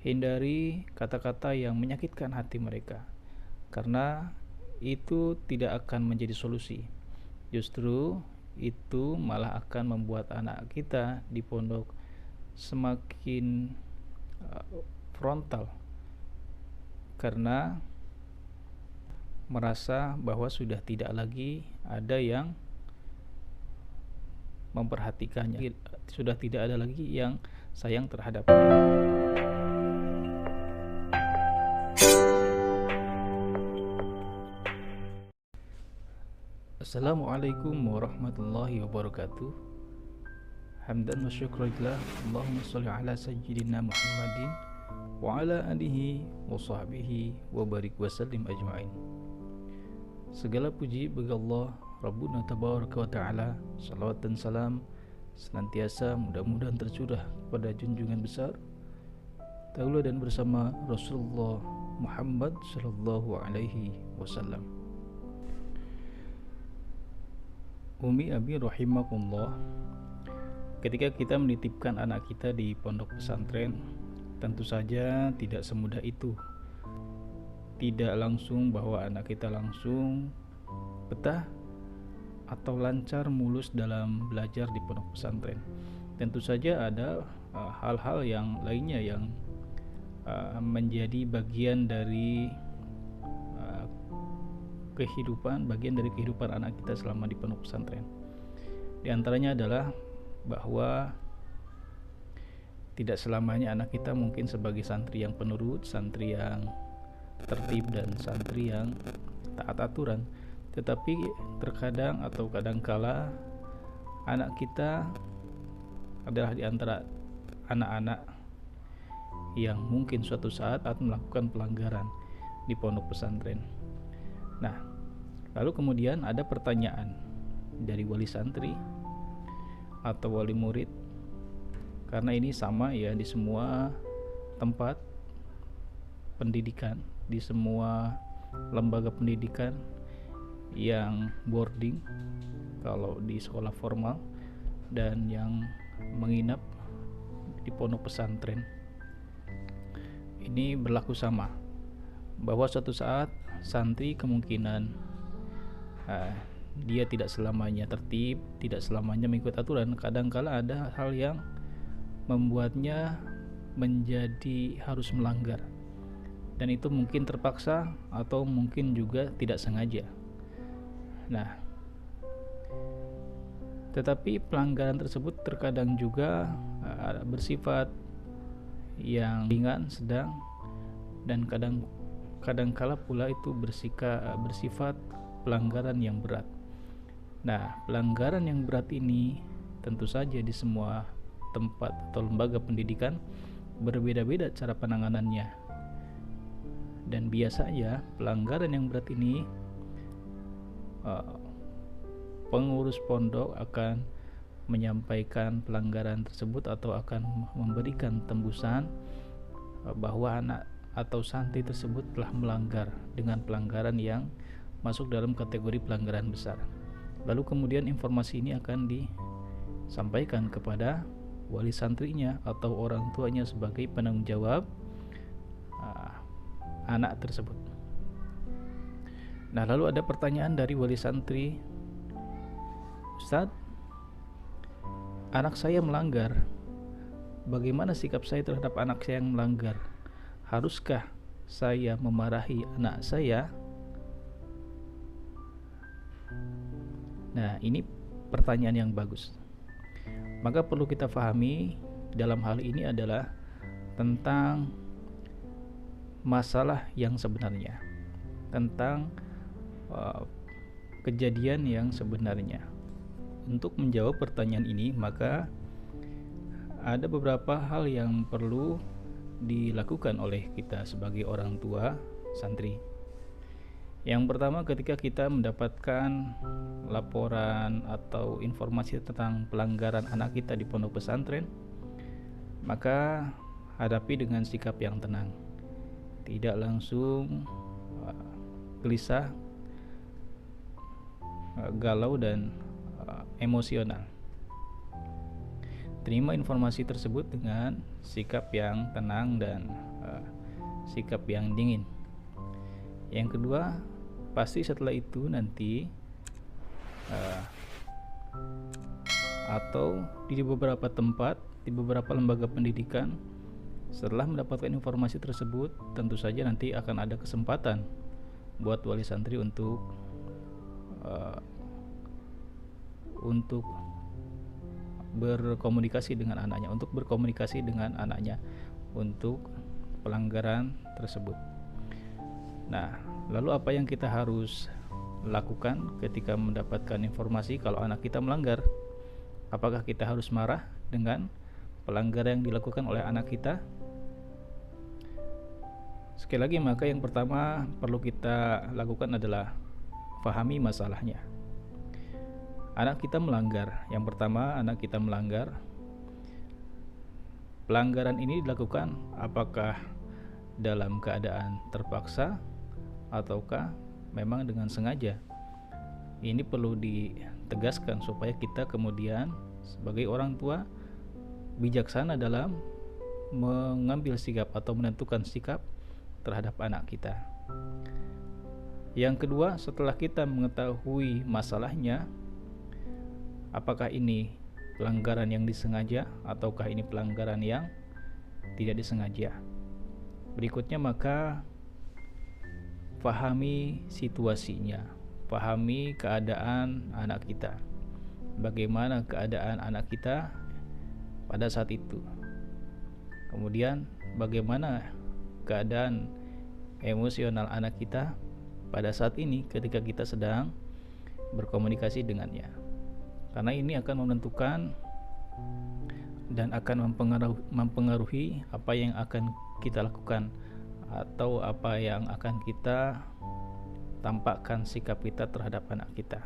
Hindari kata-kata yang menyakitkan hati mereka, karena itu tidak akan menjadi solusi. Justru itu malah akan membuat anak kita di pondok semakin frontal, karena merasa bahwa sudah tidak lagi ada yang memperhatikannya, sudah tidak ada lagi yang sayang terhadapnya. Assalamualaikum warahmatullahi wabarakatuh. Hamdan wa syukrillah, Allahumma sholli ala sayyidina Muhammadin wa ala alihi wa sahbihi wa barik wa sallim ajma'in. Segala puji bagi Allah Rabbuna tabaraka wa ta'ala. Salawat dan salam senantiasa mudah-mudahan tercurah pada junjungan besar taula dan bersama Rasulullah Muhammad sallallahu alaihi wasallam. Umi abi rahimakumullah, ketika kita menitipkan anak kita di pondok pesantren, tentu saja tidak semudah itu. Tidak langsung bahwa anak kita langsung betah atau lancar mulus dalam belajar di pondok pesantren. Tentu saja ada hal-hal yang lainnya yang menjadi bagian dari bagian dari kehidupan anak kita selama di pondok pesantren. Di antaranya adalah bahwa tidak selamanya anak kita mungkin sebagai santri yang penurut, santri yang tertib, dan santri yang taat aturan. Tetapi terkadang atau kadangkala anak kita adalah di antara anak-anak yang mungkin suatu saat akan melakukan pelanggaran di pondok pesantren. Nah, lalu kemudian ada pertanyaan dari wali santri atau wali murid, karena ini sama ya di semua tempat pendidikan, di semua lembaga pendidikan yang boarding kalau di sekolah formal dan yang menginap di pondok pesantren. Ini berlaku sama, bahwa suatu saat santri kemungkinan dia tidak selamanya tertib, tidak selamanya mengikuti aturan. Kadangkala ada hal yang membuatnya menjadi harus melanggar, dan itu mungkin terpaksa atau mungkin juga tidak sengaja. Nah, tetapi pelanggaran tersebut terkadang juga bersifat yang ringan, sedang, dan kadangkala pula itu bersifat pelanggaran yang berat. Nah, pelanggaran yang berat ini tentu saja di semua tempat atau lembaga pendidikan berbeda-beda cara penanganannya. Dan biasanya pelanggaran yang berat ini pengurus pondok akan menyampaikan pelanggaran tersebut atau akan memberikan tembusan bahwa anak atau santri tersebut telah melanggar dengan pelanggaran yang masuk dalam kategori pelanggaran besar. Lalu kemudian informasi ini akan disampaikan kepada wali santrinya atau orang tuanya sebagai penanggung jawab anak tersebut. Nah, lalu ada pertanyaan dari wali santri, Ustadz, anak saya melanggar, bagaimana sikap saya terhadap anak saya yang melanggar? Haruskah saya memarahi anak saya? Nah, ini pertanyaan yang bagus. Maka perlu kita pahami dalam hal ini adalah tentang masalah yang sebenarnya, tentang kejadian yang sebenarnya. Untuk menjawab pertanyaan ini, maka ada beberapa hal yang perlu dilakukan oleh kita sebagai orang tua santri. Yang pertama, ketika kita mendapatkan laporan atau informasi tentang pelanggaran anak kita di pondok pesantren, maka hadapi dengan sikap yang tenang, tidak langsung gelisah, galau, dan emosional. Terima informasi tersebut dengan sikap yang tenang dan uh, sikap yang dingin. Yang kedua, pasti setelah itu nanti atau di beberapa tempat, di beberapa lembaga pendidikan, setelah mendapatkan informasi tersebut, tentu saja nanti akan ada kesempatan buat wali santri untuk berkomunikasi dengan anaknya, untuk pelanggaran tersebut. Nah, lalu apa yang kita harus lakukan ketika mendapatkan informasi kalau anak kita melanggar? Apakah kita harus marah dengan pelanggaran yang dilakukan oleh anak kita? Sekali lagi, maka yang pertama perlu kita lakukan adalah pahami masalahnya. Anak kita melanggar. Yang pertama, anak kita melanggar. Pelanggaran ini dilakukan apakah dalam keadaan terpaksa ataukah memang dengan sengaja? Ini perlu ditegaskan supaya kita kemudian sebagai orang tua bijaksana dalam mengambil sikap atau menentukan sikap terhadap anak kita. Yang kedua, setelah kita mengetahui masalahnya, apakah ini pelanggaran yang disengaja ataukah ini pelanggaran yang tidak disengaja. Berikutnya, maka pahami situasinya, pahami keadaan anak kita. Bagaimana keadaan anak kita pada saat itu. Kemudian bagaimana keadaan emosional anak kita pada saat ini ketika kita sedang berkomunikasi dengannya. Karena ini akan menentukan dan akan mempengaruhi apa yang akan kita lakukan atau apa yang akan kita tampakkan sikap kita terhadap anak kita.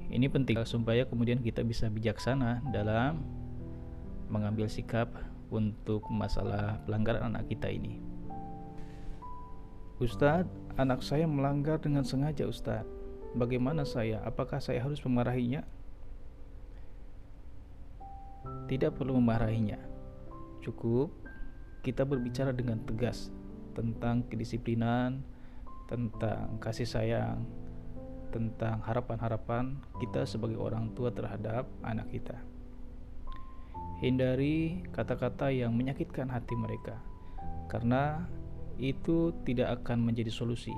Ini penting supaya kemudian kita bisa bijaksana dalam mengambil sikap untuk masalah pelanggaran anak kita ini. Ustadz, anak saya melanggar dengan sengaja, Ustadz. Bagaimana saya? Apakah saya harus memarahinya? Tidak perlu memarahinya. Cukup kita berbicara dengan tegas tentang kedisiplinan, tentang kasih sayang, tentang harapan-harapan kita sebagai orang tua terhadap anak kita. Hindari kata-kata yang menyakitkan hati mereka, karena itu tidak akan menjadi solusi.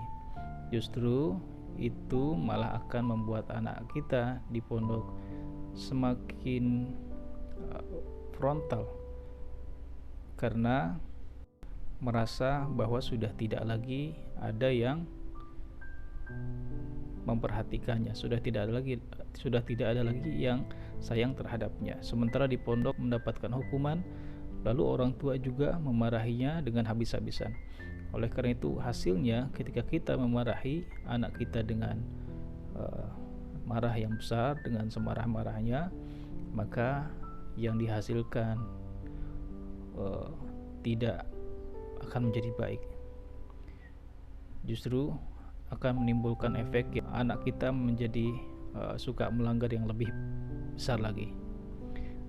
Justru itu malah akan membuat anak kita di pondok semakin frontal, karena merasa bahwa sudah tidak lagi ada yang memperhatikannya, sudah tidak ada lagi yang sayang terhadapnya. Sementara di pondok mendapatkan hukuman, lalu orang tua juga memarahinya dengan habis-habisan. Oleh karena itu, hasilnya ketika kita memarahi anak kita dengan marah yang besar, dengan semarah-marahnya, maka yang dihasilkan tidak akan menjadi baik. Justru akan menimbulkan efek yang anak kita menjadi suka melanggar yang lebih besar lagi,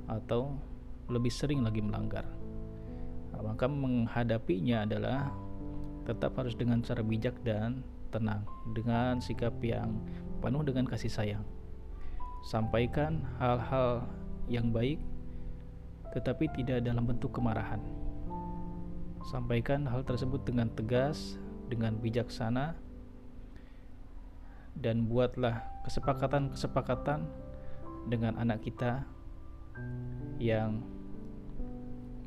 atau lebih sering lagi melanggar. Maka menghadapinya adalah tetap harus dengan cara bijak dan tenang, dengan sikap yang penuh dengan kasih sayang. Sampaikan hal-hal yang baik, tetapi tidak dalam bentuk kemarahan. Sampaikan hal tersebut dengan tegas, dengan bijaksana, dan buatlah kesepakatan-kesepakatan dengan anak kita yang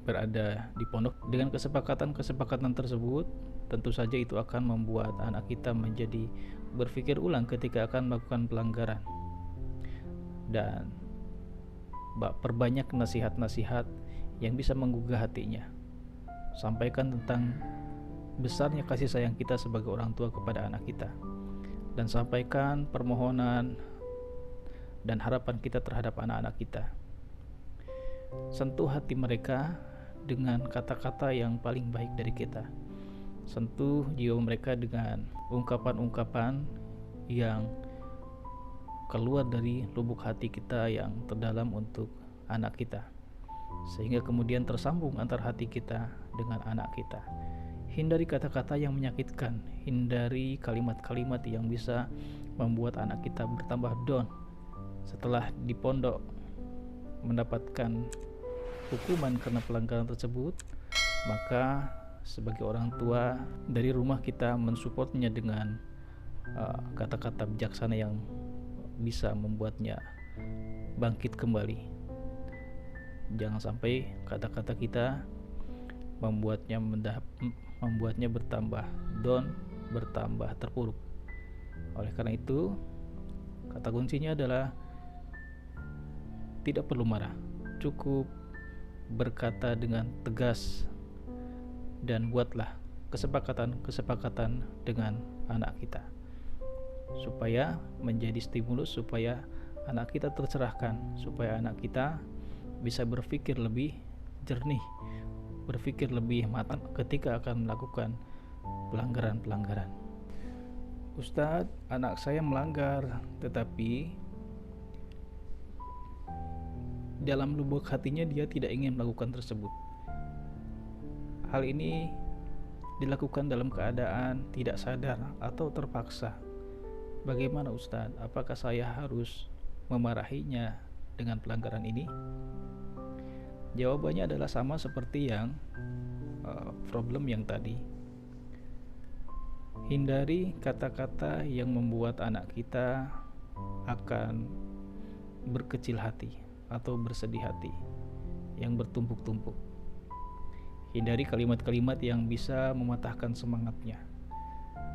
berada di pondok. Dengan kesepakatan-kesepakatan tersebut, tentu saja itu akan membuat anak kita menjadi berpikir ulang ketika akan melakukan pelanggaran. Dan perbanyak nasihat-nasihat yang bisa menggugah hatinya. Sampaikan tentang besarnya kasih sayang kita sebagai orang tua kepada anak kita, dan sampaikan permohonan dan harapan kita terhadap anak-anak kita. Sentuh hati mereka dengan kata-kata yang paling baik dari kita. Sentuh jiwa mereka dengan ungkapan-ungkapan yang keluar dari lubuk hati kita yang terdalam untuk anak kita. sehingga kemudian tersambung antar hati kita dengan anak kita. Hindari kata-kata yang menyakitkan, hindari kalimat-kalimat yang bisa membuat anak kita bertambah down setelah di pondok mendapatkan hukuman karena pelanggaran tersebut. Maka sebagai orang tua dari rumah kita mensupportnya dengan kata-kata bijaksana yang bisa membuatnya bangkit kembali. Jangan sampai kata-kata kita membuatnya bertambah down, bertambah terpuruk. Oleh karena itu, kata kuncinya adalah tidak perlu marah, cukup berkata dengan tegas dan buatlah kesepakatan dengan anak kita supaya menjadi stimulus, supaya anak kita tercerahkan, supaya anak kita bisa berpikir lebih jernih, berpikir lebih matang ketika akan melakukan pelanggaran-pelanggaran. Ustadz, anak saya melanggar, tetapi dalam lubuk hatinya dia tidak ingin melakukan tersebut. Hal ini dilakukan dalam keadaan tidak sadar atau terpaksa. Bagaimana Ustadz? Apakah saya harus memarahinya dengan pelanggaran ini? Jawabannya adalah sama seperti yang problem yang tadi. Hindari kata-kata yang membuat anak kita akan berkecil hati atau bersedih hati, yang bertumpuk-tumpuk. Hindari kalimat-kalimat yang bisa mematahkan semangatnya.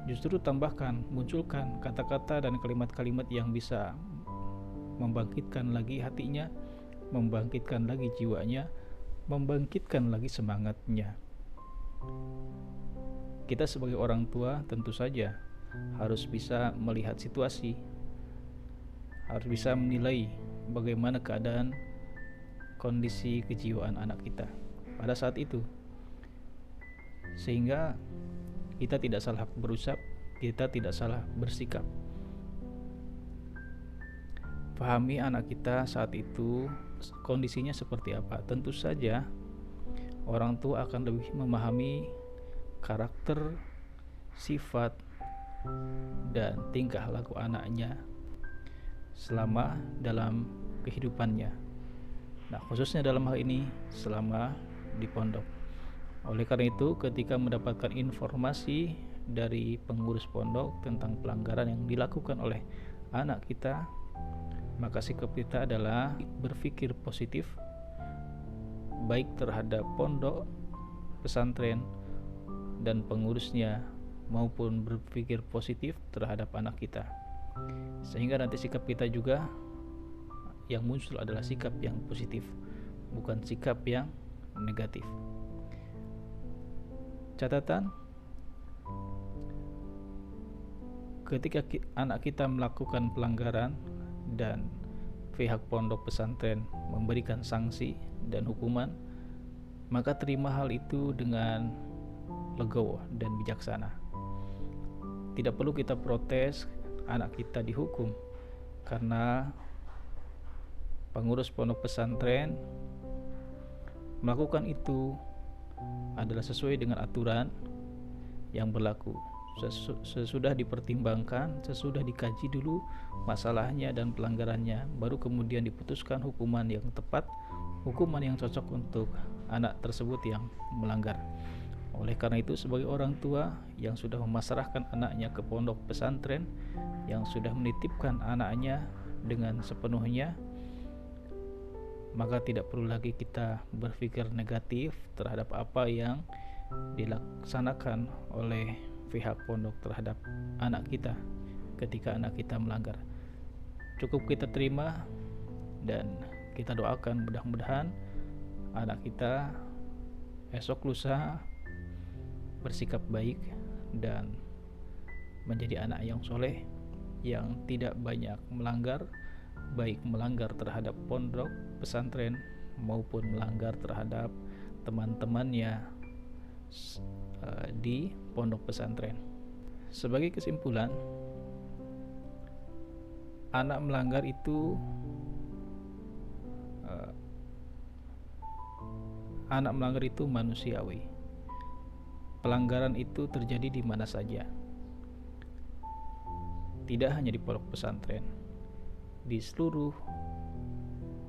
Justru munculkan kata-kata dan kalimat-kalimat yang bisa membangkitkan lagi hatinya, membangkitkan lagi jiwanya, membangkitkan lagi semangatnya. Kita sebagai orang tua tentu saja harus bisa melihat situasi, harus bisa menilai bagaimana keadaan kondisi kejiwaan anak kita pada saat itu, sehingga kita tidak salah berucap, kita tidak salah bersikap. Pahami anak kita saat itu kondisinya seperti apa. Tentu saja orang tua akan lebih memahami karakter, sifat, dan tingkah laku anaknya selama dalam kehidupannya. Nah, khususnya dalam hal ini selama di pondok. Oleh karena itu, ketika mendapatkan informasi dari pengurus pondok tentang pelanggaran yang dilakukan oleh anak kita, maka sikap kita adalah berpikir positif, baik terhadap pondok, pesantren, dan pengurusnya, maupun berpikir positif terhadap anak kita, sehingga nanti sikap kita juga yang muncul adalah sikap yang positif, bukan sikap yang negatif. Catatan, ketika anak kita melakukan pelanggaran dan pihak pondok pesantren memberikan sanksi dan hukuman, maka terima hal itu dengan legowo dan bijaksana. Tidak perlu kita protes anak kita dihukum, karena pengurus pondok pesantren melakukan itu adalah sesuai dengan aturan yang berlaku. Sesudah dipertimbangkan, sesudah dikaji dulu masalahnya dan pelanggarannya, baru kemudian diputuskan hukuman yang tepat, hukuman yang cocok untuk anak tersebut yang melanggar. Oleh karena itu, sebagai orang tua yang sudah memasrahkan anaknya ke pondok pesantren, yang sudah menitipkan anaknya dengan sepenuhnya, maka tidak perlu lagi kita berpikir negatif terhadap apa yang dilaksanakan oleh pihak pondok terhadap anak kita ketika anak kita melanggar. Cukup kita terima dan kita doakan mudah-mudahan anak kita esok lusa bersikap baik dan menjadi anak yang soleh, yang tidak banyak melanggar, baik melanggar terhadap pondok pesantren maupun melanggar terhadap teman-temannya di pondok pesantren. Sebagai kesimpulan, anak melanggar itu Anak melanggar itu manusiawi. Pelanggaran itu terjadi di mana saja. Tidak hanya di pondok pesantren, di seluruh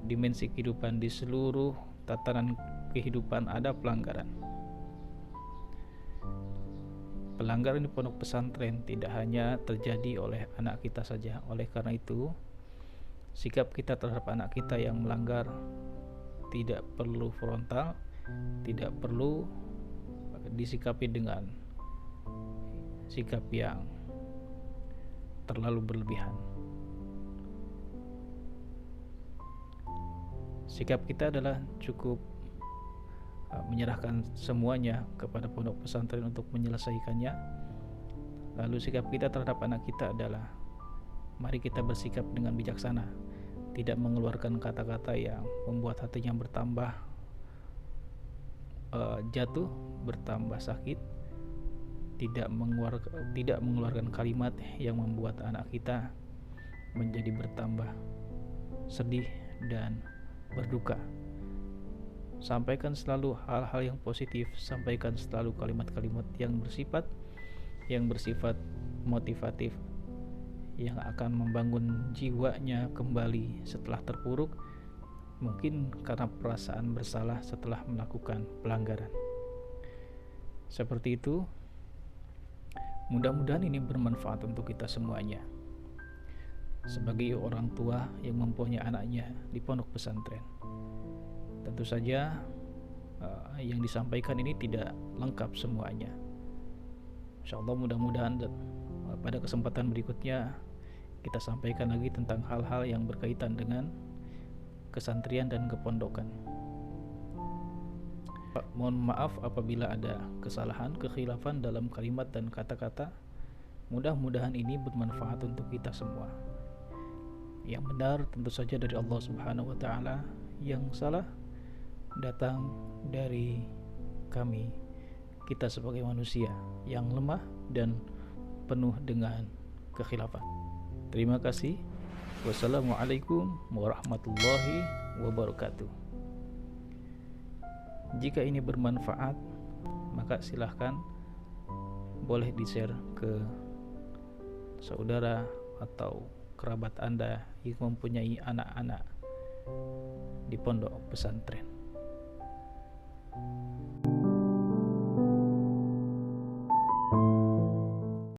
dimensi kehidupan, di seluruh tatanan kehidupan ada pelanggaran. Pelanggaran di pondok pesantren tidak hanya terjadi oleh anak kita saja. Oleh karena itu, sikap kita terhadap anak kita yang melanggar tidak perlu frontal, tidak perlu disikapi dengan sikap yang terlalu berlebihan. Sikap kita adalah cukup menyerahkan semuanya kepada pondok pesantren untuk menyelesaikannya. Lalu sikap kita terhadap anak kita adalah mari kita bersikap dengan bijaksana, tidak mengeluarkan kata-kata yang membuat hatinya bertambah jatuh, bertambah sakit, tidak mengeluarkan kalimat yang membuat anak kita menjadi bertambah sedih dan berduka. Sampaikan selalu hal-hal yang positif, sampaikan selalu kalimat-kalimat yang bersifat motivatif, yang akan membangun jiwanya kembali setelah terpuruk, mungkin karena perasaan bersalah setelah melakukan pelanggaran. Seperti itu. Mudah-mudahan ini bermanfaat untuk kita semuanya. Sebagai orang tua yang mempunyai anaknya di pondok pesantren, tentu saja yang disampaikan ini tidak lengkap semuanya. Insyaallah mudah-mudahan pada kesempatan berikutnya kita sampaikan lagi tentang hal-hal yang berkaitan dengan kesantrian dan kepondokan. Mohon maaf apabila ada kesalahan, kekhilafan dalam kalimat dan kata-kata. Mudah-mudahan ini bermanfaat untuk kita semua. Yang benar tentu saja dari Allah Subhanahu wa taala, yang salah datang dari kami, kita sebagai manusia yang lemah dan penuh dengan kekhilafan. Terima kasih. Wassalamualaikum warahmatullahi wabarakatuh. Jika ini bermanfaat, maka silahkan boleh di-share ke saudara atau kerabat Anda yang mempunyai anak-anak di pondok pesantren.